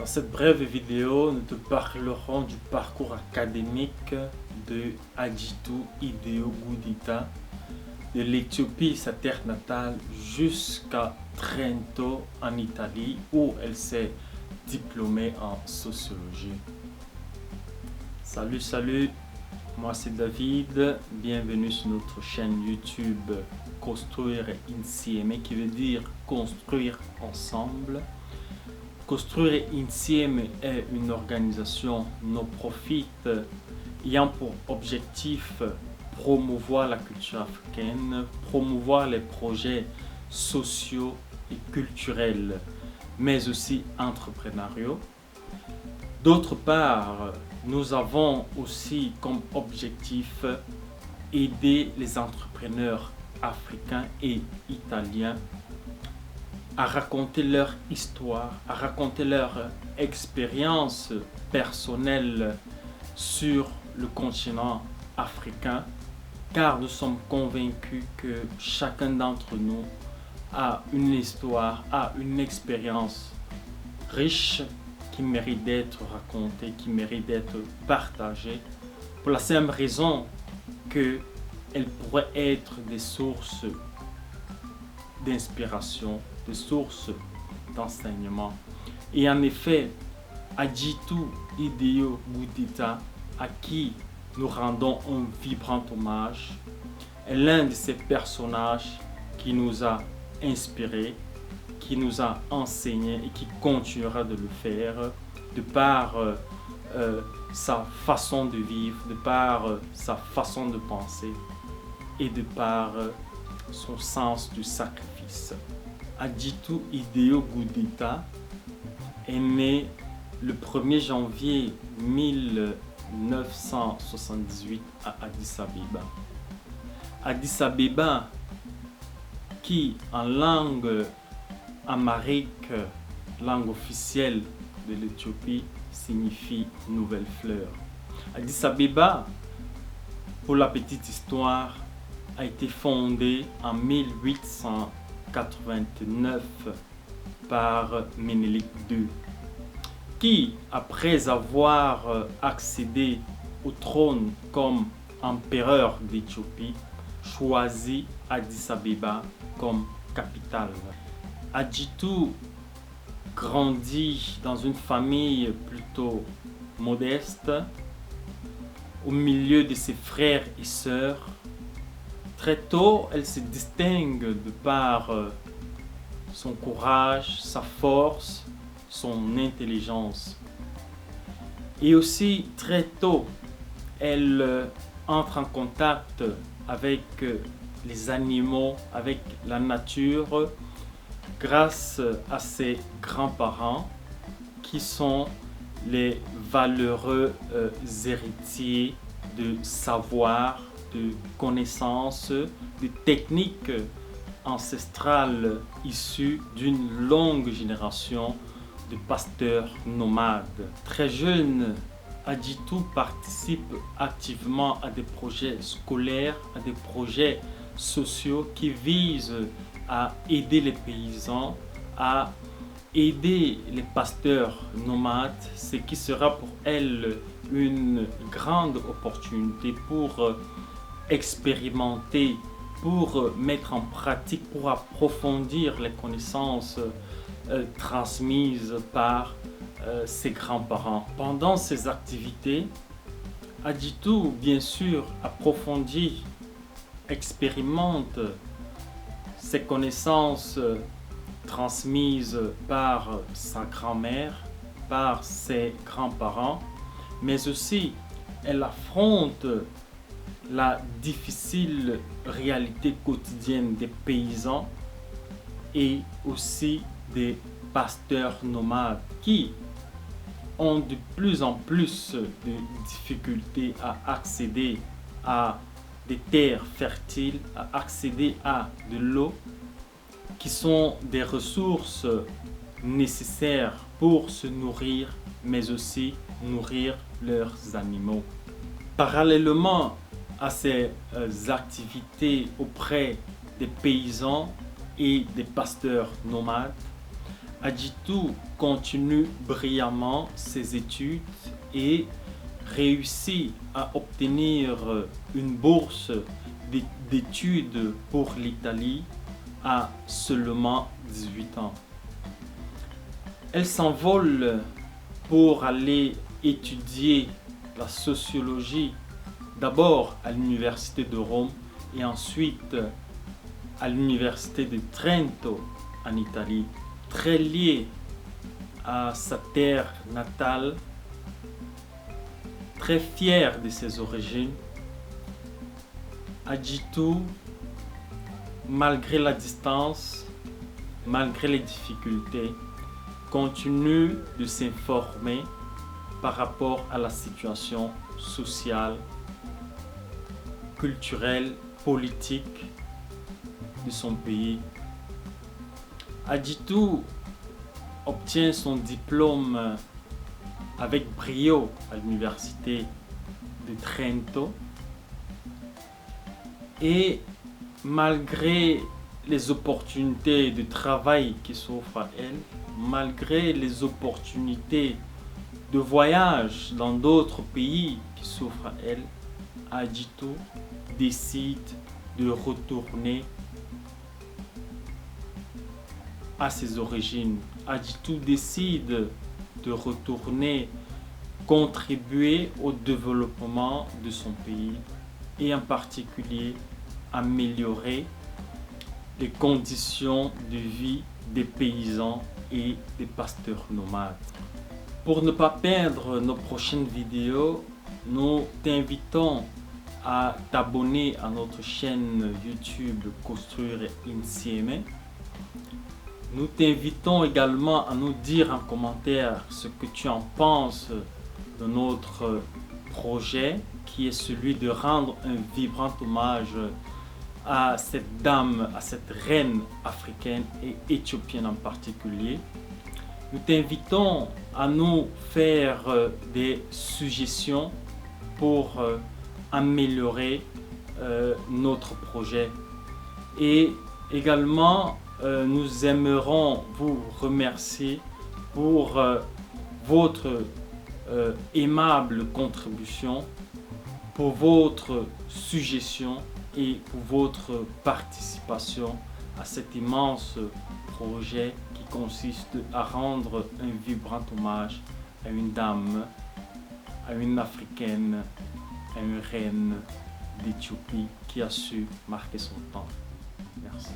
Dans cette brève vidéo, nous te parlerons du parcours académique de Adjitou Ideo Gouditta, de l'Éthiopie, sa terre natale, jusqu'à Trento en Italie, où elle s'est diplômée en sociologie. Salut, moi c'est David, bienvenue sur notre chaîne YouTube Construire Insieme, qui veut dire construire ensemble. Construire Insieme est une organisation non-profit ayant pour objectif promouvoir la culture africaine, promouvoir les projets sociaux et culturels, mais aussi entrepreneuriaux. D'autre part, nous avons aussi comme objectif aider les entrepreneurs africains et italiens à raconter leur histoire, à raconter leur expérience personnelle sur le continent africain, car nous sommes convaincus que chacun d'entre nous a une histoire, a une expérience riche qui mérite d'être racontée, qui mérite d'être partagée, pour la simple raison qu'elle pourrait être des sources d'inspiration, des sources d'enseignement. Et en effet, Adjitou Ideo Gouditta, à qui nous rendons un vibrant hommage, est l'un de ces personnages qui nous a inspirés, qui nous a enseigné et qui continuera de le faire de par sa façon de vivre, de par sa façon de penser et de par son sens du sacrifice. Adjitou Ideo Gouditta est né le 1er janvier 1978 à Addis Abeba. Addis Abeba, qui en langue amharique, langue officielle de l'Éthiopie, signifie nouvelle fleur. Addis Abeba, pour la petite histoire, a été fondée en 1889 par Ménélique II, qui, après avoir accédé au trône comme empereur d'Éthiopie, choisit Addis Abeba comme capitale. Adjitou grandit dans une famille plutôt modeste, au milieu de ses frères et sœurs. Très tôt, elle se distingue de par son courage, sa force, son intelligence. Et aussi, très tôt, elle entre en contact avec les animaux, avec la nature, grâce à ses grands-parents, qui sont les valeureux héritiers de savoir, de connaissances, de techniques ancestrales issues d'une longue génération de pasteurs nomades. Très jeune, Adjitou participe activement à des projets scolaires, à des projets sociaux qui visent à aider les paysans, à aider les pasteurs nomades, ce qui sera pour elle une grande opportunité pour expérimenter, pour mettre en pratique, pour approfondir les connaissances transmises par ses grands-parents. Pendant ces activités, Adjitou, bien sûr, approfondit, expérimente ses connaissances transmises par sa grand-mère, par ses grands-parents, mais aussi elle affronte la difficile réalité quotidienne des paysans et aussi des pasteurs nomades qui ont de plus en plus de difficultés à accéder à des terres fertiles, à accéder à de l'eau, qui sont des ressources nécessaires pour se nourrir, mais aussi nourrir leurs animaux. Parallèlement à ces activités auprès des paysans et des pasteurs nomades, Adjitou continue brillamment ses études et réussit à obtenir une bourse d'études pour l'Italie à seulement 18 ans. Elle s'envole pour aller étudier la sociologie, d'abord à l'université de Rome et ensuite à l'université de Trento en Italie, très liée à sa terre natale, très fière de ses origines. Adjitou, malgré la distance, malgré les difficultés, continue de s'informer par rapport à la situation sociale, culturelle, politique de son pays. Adjitou obtient son diplôme avec brio à l'université de Trento et malgré les opportunités de travail qui s'offrent à elle, malgré les opportunités de voyage dans d'autres pays qui s'offrent à elle, Adjitou décide de retourner à ses origines. Adjitou décide de retourner contribuer au développement de son pays et en particulier améliorer les conditions de vie des paysans et des pasteurs nomades. Pour ne pas perdre nos prochaines vidéos, nous t'invitons à t'abonner à notre chaîne YouTube Construire Insieme. Nous t'invitons également à nous dire en commentaire ce que tu en penses de notre projet qui est celui de rendre un vibrant hommage à cette dame, à cette reine africaine et éthiopienne en particulier. Nous t'invitons à nous faire des suggestions pour améliorer notre projet. Et également, nous aimerons vous remercier pour votre aimable contribution, pour votre suggestion et pour votre participation à cet immense projet qui consiste à rendre un vibrant hommage à une dame, à une africaine, à une reine d'Éthiopie qui a su marquer son temps. Merci.